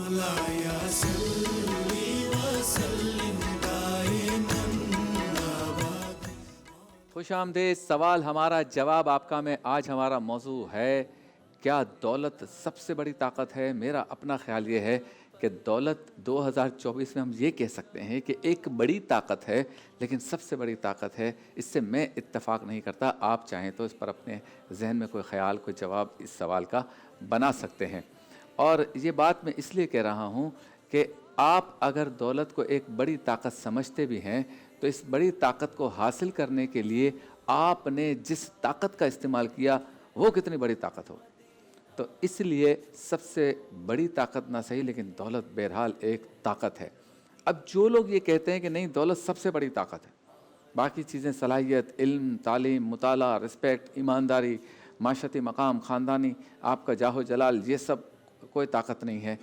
खुश आमदेद। सवाल हमारा, जवाब आपका में। आज हमारा मौजू है, क्या दौलत सबसे बड़ी ताकत है? मेरा अपना ख्याल ये है कि दौलत 2024 में हम ये कह सकते हैं कि एक बड़ी ताकत है, लेकिन सबसे बड़ी ताकत है, इससे मैं इत्तेफाक नहीं करता। आप चाहें तो इस पर अपने जहन में कोई ख्याल, कोई जवाब इस सवाल का बना सकते हैं। और ये बात मैं इसलिए कह रहा हूँ कि आप अगर दौलत को एक बड़ी ताकत समझते भी हैं, तो इस बड़ी ताकत को हासिल करने के लिए आपने जिस ताकत का इस्तेमाल किया वो कितनी बड़ी ताकत हो। तो इसलिए सबसे बड़ी ताकत ना सही, लेकिन दौलत बहरहाल एक ताकत है। अब जो लोग ये कहते हैं कि नहीं, दौलत सबसे बड़ी ताकत है, बाकी चीज़ें सलाहियत, इल्म, तालीम, मुताला, रिस्पेक्ट, ईमानदारी, माशरती मकाम, ख़ानदानी, आपका जाहो जलाल, ये सब कोई ताकत नहीं है।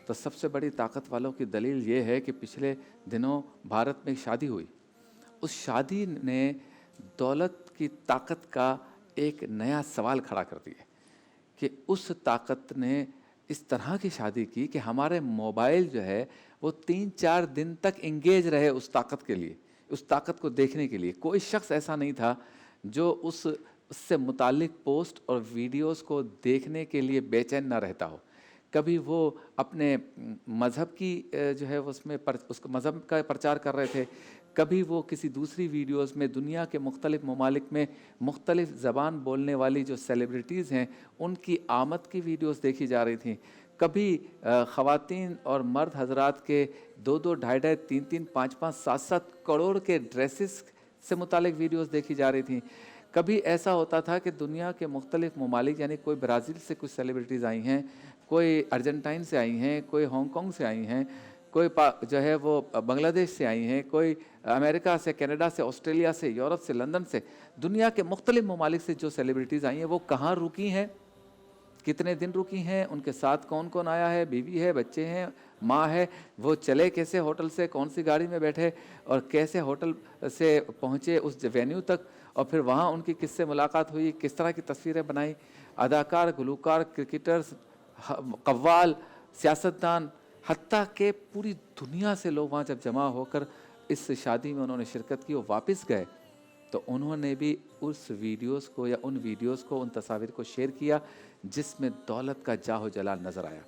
तो सबसे बड़ी ताकत वालों की दलील ये है कि पिछले दिनों भारत में एक शादी हुई। उस शादी ने दौलत की ताकत का एक नया सवाल खड़ा कर दिया कि उस ताकत ने इस तरह की शादी की कि हमारे मोबाइल जो है वो 3-4 दिन तक इंगेज रहे उस ताकत के लिए, उस ताकत को देखने के लिए। कोई शख्स ऐसा नहीं था जो उससे मुतालिक पोस्ट और वीडियोस को देखने के लिए बेचैन ना रहता हो। कभी वो अपने मज़हब की जो है उसमें उसको मज़हब का प्रचार कर रहे थे, कभी वो किसी दूसरी वीडियोस में दुनिया के मुख्तलिफ़ ममालिक में मुख्तलिफ़ ज़बान बोलने वाली जो सेलिब्रिटीज़ हैं उनकी आमद की वीडियोस देखी जा रही थी। कभी ख़वातीन और मर्द हजरात के 2-2, 2.5, 3-3, 5-5, 7-7 करोड़ के ड्रेसेस से मुतालिक वीडियोस देखी जा रही थी। कभी ऐसा होता था कि दुनिया के मुख्तलिफ़ ममालिक, यानी कोई ब्राज़ील से कुछ सेलिब्रिटीज़ आई हैं, कोई अर्जेंटाइन से आई हैं, कोई हांगकांग से आई हैं, कोई जो है वो बांग्लादेश से आई हैं, कोई अमेरिका से, कनाडा से, ऑस्ट्रेलिया से, यूरोप से, लंदन से, दुनिया के मुख्तलिफ़ ममालिक से जो सेलिब्रिटीज़ आई हैं वो कहाँ रुकी हैं, कितने दिन रुकी हैं, उनके साथ कौन कौन आया है, बीवी है, बच्चे हैं, माँ है, वो चले कैसे होटल से, कौन सी गाड़ी में बैठे और कैसे होटल से पहुँचे उस वेन्यू तक, और फिर वहाँ उनकी किससे मुलाकात हुई, किस तरह की तस्वीरें बनाई। अदाकार, गुलूकार, क्रिकेटर्स, कव्वाल, सियासतदान, हत्ता के पूरी दुनिया से लोग वहाँ जब जमा होकर इस शादी में उन्होंने शिरकत की और वापस गए, तो उन्होंने भी उस वीडियोस को या उन वीडियोस को, उन तस्वीर को शेयर किया जिसमें दौलत का जाहो जलाल नज़र आया।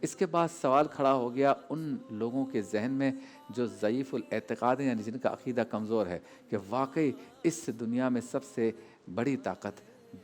इसके बाद सवाल खड़ा हो गया उन लोगों के जहन में जो ज़ईफ़ुल एतक़ाद हैं, यानी जिनका अक़ीदा कमज़ोर है, कि वाकई इस दुनिया में सबसे बड़ी ताकत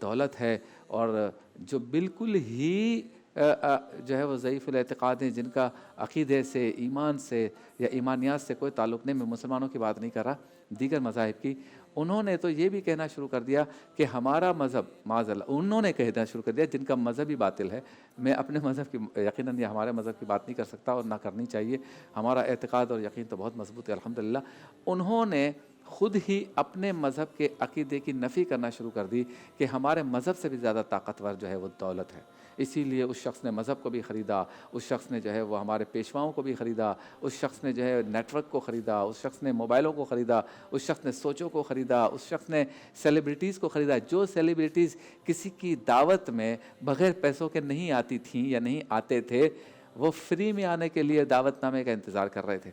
दौलत है, और जो बिल्कुल ही जो है वो ज़ईफ़ुल एतक़ाद हैं, जिनका अक़ीदे से, ईमान से या ईमानियात से कोई ताल्लुक़ नहीं, मैं मुसलमानों की बात नहीं कर रहा, दीगर मज़ाहिब की, उन्होंने तो ये भी कहना शुरू कर दिया कि हमारा मज़हब, माज़अल्लाह, उन्होंने कहना शुरू कर दिया जिनका मज़हब ही बातिल है। मैं अपने मज़हब की यकीनन या हमारे मज़हब की बात नहीं कर सकता और ना करनी चाहिए, हमारा एतक़ाद और यकीन तो बहुत मज़बूत है अल्हम्दुलिल्लाह। उन्होंने ख़ुद ही अपने मज़हब के अक़ीदे की नफ़ी करना शुरू कर दी कि हमारे मज़हब से भी ज़्यादा ताकतवर जो है वो दौलत है। इसीलिए उस शख्स ने मज़हब को भी ख़रीदा, उस शख्स ने जो है वो हमारे पेशवाओं को भी ख़रीदा, उस शख्स ने जो है नेटवर्क को ख़रीदा, उस शख्स ने मोबाइलों को ख़रीदा, उस शख्स ने सोचों को ख़रीदा, उस शख्स ने सेलिब्रिटीज़ को ख़रीदा। जो सेलिब्रिटीज़ किसी की दावत में बग़ैर पैसों के नहीं आती थीं या नहीं आते थे, वो फ्री में आने के लिए दावतनामे का इंतज़ार कर रहे थे।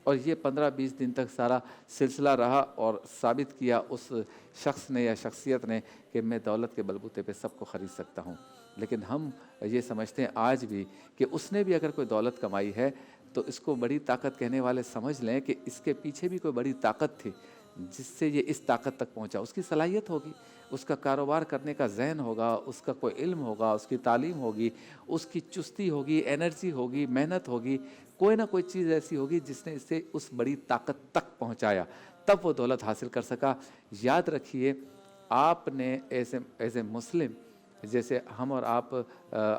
और ये 15-20 दिन तक सारा सिलसिला रहा और साबित किया उस शख्स ने या शख्सियत ने कि मैं दौलत के बलबूते पे सबको ख़रीद सकता हूँ। लेकिन हम ये समझते हैं आज भी कि उसने भी अगर कोई दौलत कमाई है तो इसको बड़ी ताकत कहने वाले समझ लें कि इसके पीछे भी कोई बड़ी ताकत थी जिससे ये इस ताकत तक पहुंचा। उसकी सलाहियत होगी, उसका कारोबार करने का ज़हन होगा, उसका कोई इल्म होगा, उसकी तालीम होगी, उसकी चुस्ती होगी, एनर्जी होगी, मेहनत होगी, कोई ना कोई चीज़ ऐसी होगी जिसने इसे उस बड़ी ताकत तक पहुंचाया, तब वो दौलत हासिल कर सका। याद रखिए, आपने एज ए मुस्लिम, जैसे हम और आप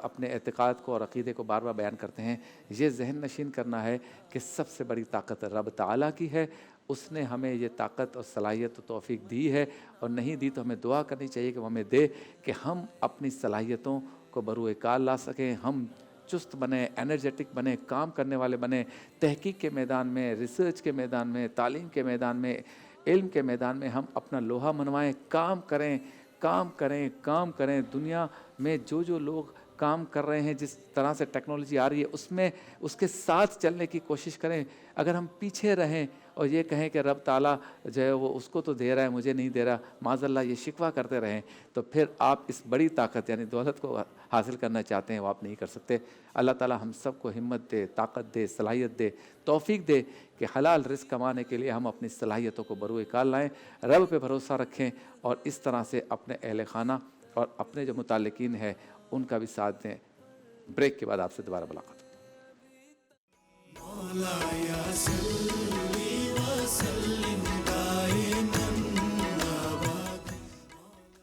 अपने एतक़ाद को और अक़ीदे को बार बार बयान करते हैं, ये ज़हन नशीन करना है कि सबसे बड़ी ताकत रब ताला की है। उसने हमें ये ताकत और सलाहियत और तौफ़ीक दी है, और नहीं दी तो हमें दुआ करनी चाहिए कि वो हमें दे कि हम अपनी सलाहियतों को बरूए कार ला सकें, हम चुस्त बने, एनर्जेटिक बने, काम करने वाले बने, तहकीक के मैदान में, रिसर्च के मैदान में, तालीम के मैदान में, इल्म के मैदान में हम अपना लोहा मनवाएं, काम करें, काम करें, काम करें। दुनिया में जो जो लोग کام کر رہے ہیں، جس طرح سے ٹیکنالوجی آ رہی ہے اس میں اس کے ساتھ چلنے کی کوشش کریں۔ اگر ہم پیچھے رہیں اور یہ کہیں کہ رب تعالیٰ جو ہے وہ اس کو تو دے رہا ہے مجھے نہیں دے رہا، معاذ اللہ یہ شکوہ کرتے رہیں، تو پھر آپ اس بڑی طاقت یعنی دولت کو حاصل کرنا چاہتے ہیں وہ آپ نہیں کر سکتے۔ اللہ تعالیٰ ہم سب کو ہمت دے، طاقت دے، صلاحیت دے، توفیق دے کہ حلال رزق کمانے کے لیے ہم اپنی صلاحیتوں کو بروئے کار لائیں، رب پہ بھروسہ رکھیں اور اس طرح سے اپنے اہل خانہ اور اپنے جو متعلقین ہیں ان کا بھی ساتھ دیں۔ بریک کے بعد آپ سے دوبارہ ملاقات ہوگی۔